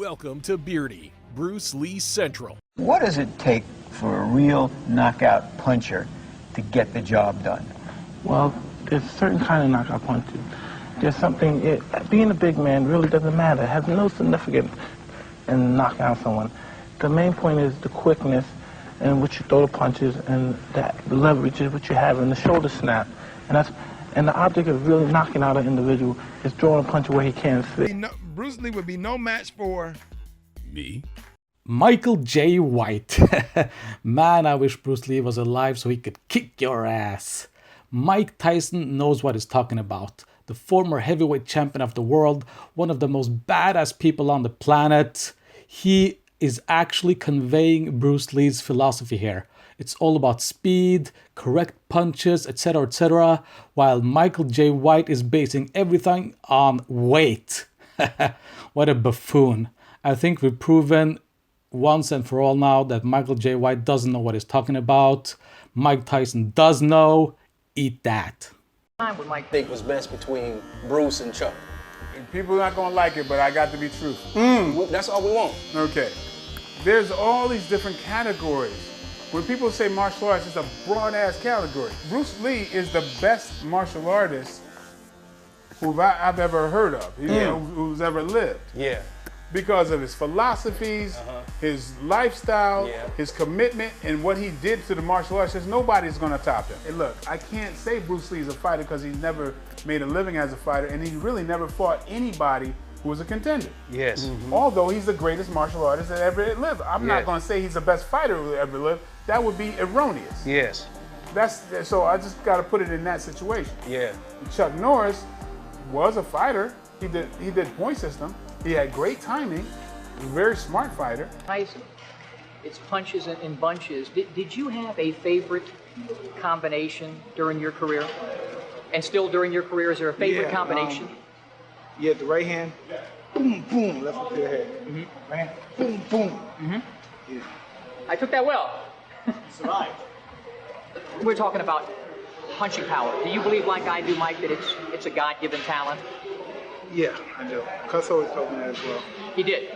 Welcome to Beardy, Bruce Lee Central. What does it take for a real knockout puncher to get the job done? Well, there's a certain kind of knockout punches. There's something, being a big man really doesn't matter. It has no significance in knocking out someone. The main point is the quickness and what you throw the punches and that leverage is what you have in the shoulder snap. And the object of really knocking out an individual is throwing a punch where he can't see. Bruce Lee would be no match for me. Michael J. White. Man, I wish Bruce Lee was alive so he could kick your ass. Mike Tyson knows what he's talking about. The former heavyweight champion of the world, one of the most badass people on the planet. He is actually conveying Bruce Lee's philosophy here. It's all about speed, correct punches, etc., while Michael J. White is basing everything on weight. What a buffoon. I think we've proven once and for all now that Michael J. White doesn't know what he's talking about. Mike Tyson does know. Eat that. What Mike think was best between Bruce and Chuck? People are not going to like it, but I got to be truthful. That's all we want. Okay. There's all these different categories. When people say martial arts, it's a broad-ass category. Bruce Lee is the best martial artist who I've ever heard of, who's ever lived. Yeah. Because of his philosophies, his lifestyle, his commitment, and what he did to the martial arts. There's nobody's gonna top him. And look, I can't say Bruce Lee is a fighter because he's never made a living as a fighter, and he really never fought anybody who was a contender. Yes. Although he's the greatest martial artist that ever lived. I'm not gonna say he's the best fighter who ever lived. That would be erroneous. Yes. So I just gotta put it in that situation. Yeah. Chuck Norris was a fighter. He did point system. He had great timing. He was a very smart fighter. Tyson, it's punches in bunches. Did you have a favorite combination during your career? And still during your career, is there a favorite combination? Yeah, the right hand, boom, boom, left hook to the head. Right hand, boom, boom. Yeah. I took that well. It's right. We're talking about punching power. Do you believe, like I do, Mike, that it's a God-given talent? Yeah, I do. Cuss always told me that as well. He did.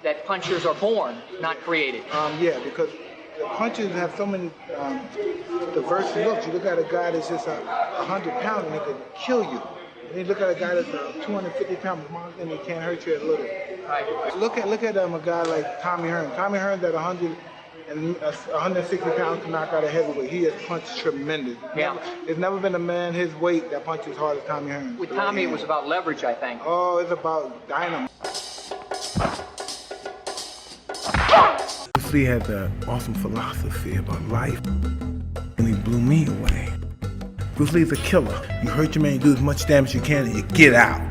That punchers are born, not created. Yeah, because the punches have so many diverse looks. You look at a guy that's just 100 pounds and he could kill you. And you look at a guy that's 250 pounds and he can't hurt you a little. Right. Look at a guy like Tommy Hearn. Tommy Hearn's at 160 pounds to knock out a heavyweight. He has punched tremendous. Yeah. There's never been a man his weight that punches as hard as Tommy Hearn. With Tommy, it was about leverage, I think. Oh, it's about dynamite. Bruce Lee had an awesome philosophy about life, and he blew me away. Bruce Lee's a killer. You hurt your man, you do as much damage as you can, and you get out.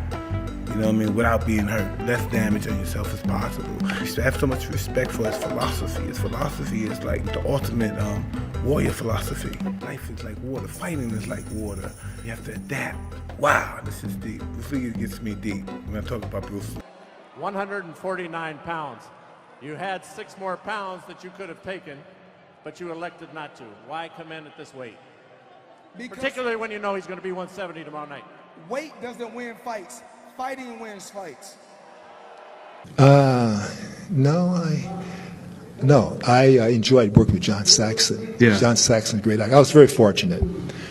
You know what I mean? Without being hurt. Less damage on yourself as possible. I used to have so much respect for his philosophy. His philosophy is like the ultimate warrior philosophy. Life is like water. Fighting is like water. You have to adapt. Wow, this is deep. Bruce Lee gets me deep when I talk about Bruce Lee. 149 pounds. You had 6 more pounds that you could have taken, but you elected not to. Why come in at this weight? Because particularly when you know he's going to be 170 tomorrow night. Weight doesn't win fights. Fighting wins fights. No, I enjoyed working with John Saxon. Yeah. John Saxon's a great actor. I was very fortunate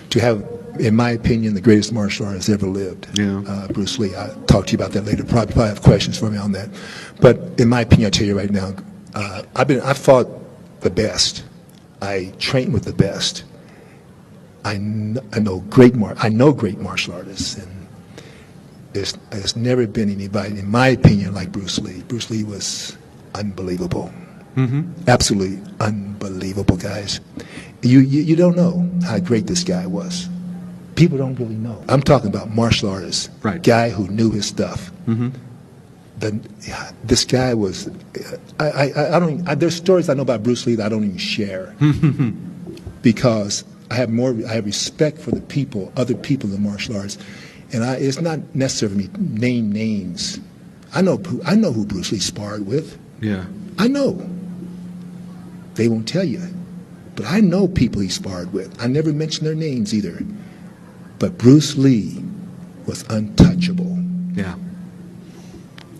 to have, in my opinion, the greatest martial artist ever lived. Yeah. Bruce Lee. I'll talk to you about that later. Probably have questions for me on that. But in my opinion, I'll tell you right now, I've fought the best. I trained with the best. I know great martial artists, and there's never been anybody, in my opinion, like Bruce Lee. Bruce Lee was unbelievable. Absolutely unbelievable, guys. You don't know how great this guy was. People don't really know. I'm talking about martial artists, right? Guy who knew his stuff. This guy was. There's stories I know about Bruce Lee that I don't even share because I have respect for the people, other people in martial arts, and it's not necessary for me to name names. I know who Bruce Lee sparred with. Yeah. I know. They won't tell you, but I know people he sparred with. I never mention their names either. But Bruce Lee was untouchable. Yeah.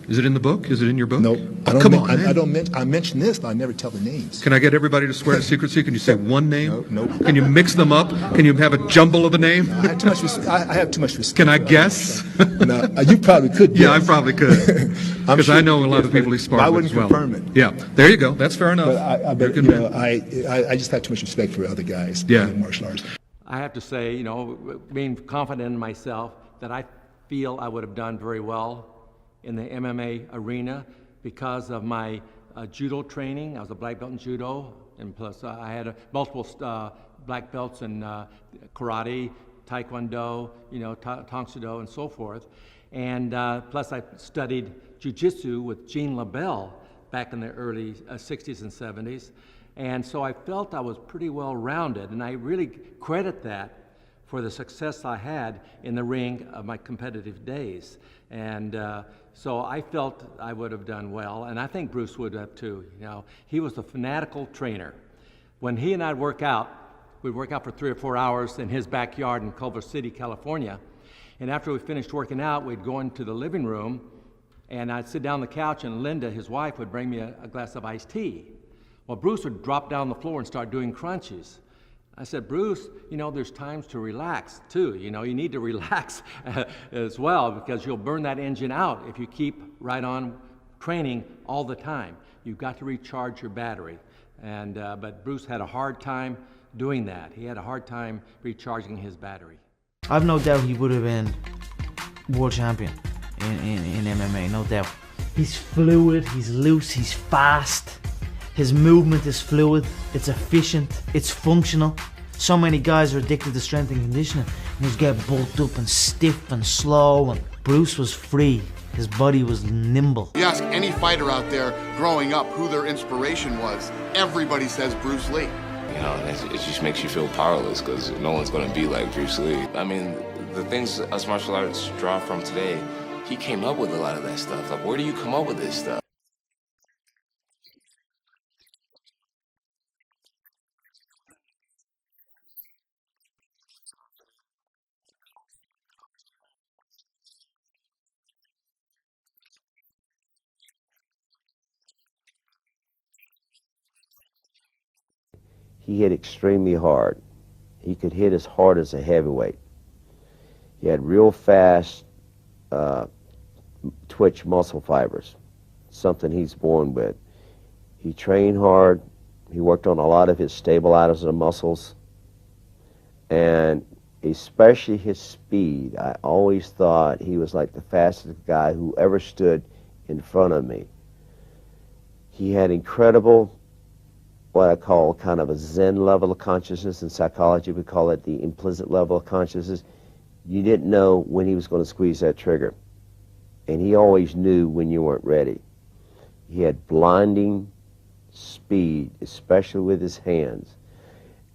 Is it in the book? Is it in your book? No, I don't. Come on, man. I don't mention. I mention this, but I never tell the names. Can I get everybody to swear to secrecy? Can you say one name? No. Can you mix them up? Can you have a jumble of a name? I have too much. I have too much respect. Can I guess? No, you probably could. Yeah, I guess. probably could. Because sure I know a lot yes, of people but he sparred I with wouldn't as well. confirm it. Yeah, there you go. That's fair enough. But You're a good man. I just have too much respect for other guys. Yeah. In martial arts. I have to say, you know, being confident in myself, that I feel I would have done very well in the MMA arena because of my judo training. I was a black belt in judo, and plus I had multiple black belts in karate, taekwondo, you know, tang soo do, and so forth. And plus I studied jiu-jitsu with Jean LaBelle back in the early 60s and 70s. And so I felt I was pretty well rounded, and I really credit that for the success I had in the ring of my competitive days. And so I felt I would have done well, and I think Bruce would have too. You know, he was a fanatical trainer. When he and I'd work out, we'd work out for 3 or 4 hours in his backyard in Culver City, California. And after we finished working out, we'd go into the living room, and I'd sit down on the couch, and Linda, his wife, would bring me a glass of iced tea. Well, Bruce would drop down on the floor and start doing crunches. I said, Bruce, you know, there's times to relax too. You know, you need to relax as well, because you'll burn that engine out if you keep right on training all the time. You've got to recharge your battery. And but Bruce had a hard time doing that. He had a hard time recharging his battery. I've no doubt he would have been world champion in MMA, no doubt. He's fluid, he's loose, he's fast. His movement is fluid, it's efficient, it's functional. So many guys are addicted to strength and conditioning and just get bulked up and stiff and slow, and Bruce was free. His body was nimble. You ask any fighter out there growing up who their inspiration was, everybody says Bruce Lee. You know, it just makes you feel powerless because no one's going to be like Bruce Lee. I mean, the things us martial arts draw from today, he came up with a lot of that stuff. Like, where do you come up with this stuff? He hit extremely hard. He could hit as hard as a heavyweight. He had real fast twitch muscle fibers, something he's born with. He trained hard. He worked on a lot of his stabilizers and muscles, and especially his speed. I always thought he was like the fastest guy who ever stood in front of me. He had incredible, what I call kind of a Zen level of consciousness. In psychology, we call it the implicit level of consciousness. You didn't know when he was going to squeeze that trigger. And he always knew when you weren't ready. He had blinding speed, especially with his hands.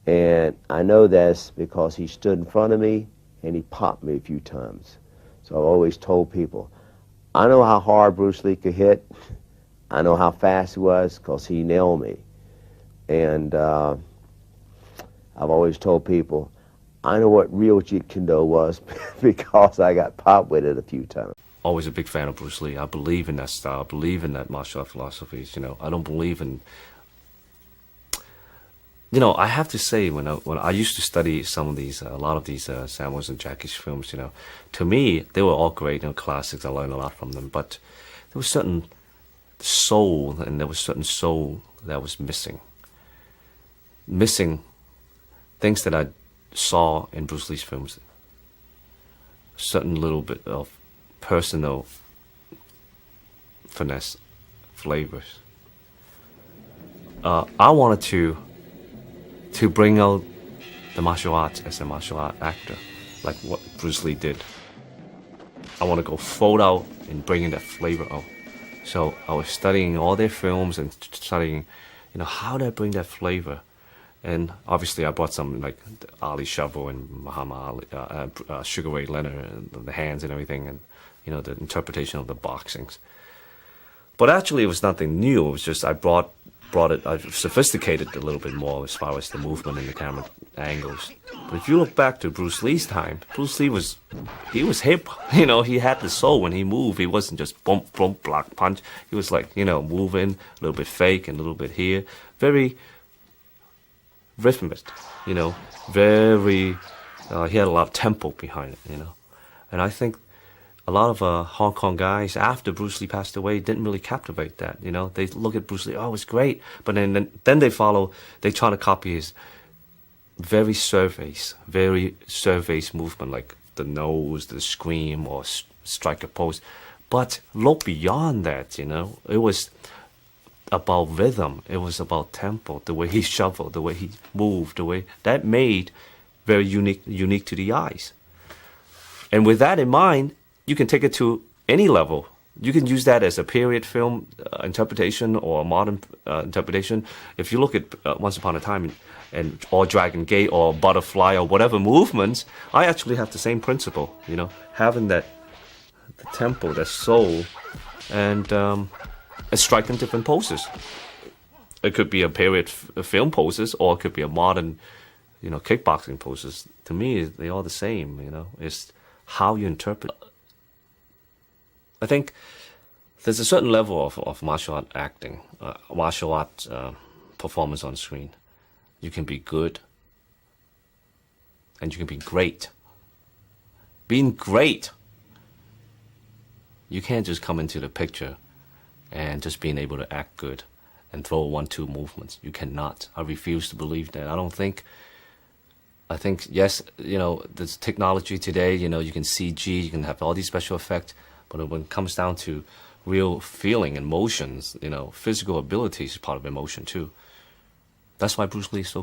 And I know that's because he stood in front of me and he popped me a few times. So I've always told people, I know how hard Bruce Lee could hit. I know how fast he was because he nailed me. And I've always told people, I know what real Jeet Kune Do was because I got popped with it a few times. Always a big fan of Bruce Lee. I believe in that style. I believe in that martial art philosophies. You know, I don't believe in. You know, I have to say, when I used to study some of these, a lot of these Samuels and Jackie's films, you know, to me they were all great, you know, classics. I learned a lot from them, but there was certain soul, and there was certain soul that was missing. Missing things that I saw in Bruce Lee's films. Certain little bit of personal finesse, flavors. I wanted to bring out the martial arts as a martial art actor, like what Bruce Lee did. I want to go full out and bring in that flavor out. So I was studying all their films and studying, you know, how do I bring that flavor? And obviously I brought some like Ali Shovel and Muhammad Ali, Sugar Ray Leonard, and the hands and everything, and you know, the interpretation of the boxings. But actually it was nothing new. It was just I brought brought it, I've sophisticated it a little bit more as far as the movement and the camera angles. But if you look back to Bruce Lee's time, Bruce Lee was hip. You know, he had the soul when he moved. He wasn't just bump, bump, block, punch. He was like, you know, moving, a little bit fake and a little bit here. Very rhythmic, you know, very, he had a lot of tempo behind it, you know. And I think a lot of Hong Kong guys, after Bruce Lee passed away, didn't really captivate that, you know. They look at Bruce Lee, oh, it's great. But then they try to copy his very surface movement, like the nose, the scream, or striker pose. But look beyond that, you know. It was about rhythm. It was about tempo, the way he shuffled, the way he moved, the way that made very unique to the eyes. And with that in mind, you can take it to any level. You can use that as a period film interpretation or a modern interpretation. If you look at Once Upon a Time or Dragon Gate or Butterfly or whatever movements, I actually have the same principle, you know, having the tempo, that soul, and striking different poses. It could be a period film poses, or it could be a modern, you know, kickboxing poses. To me, they're all the same, you know. It's how you interpret. I think there's a certain level of martial art acting, martial art performance on screen. You can be good, and you can be great. Being great, you can't just come into the picture and just being able to act good and throw 1-2 movements. You cannot. I refuse to believe that. I think, yes, you know, there's technology today, you know, you can CG, you can have all these special effects, but when it comes down to real feeling, emotions, you know, physical ability is part of emotion too. That's why Bruce Lee is so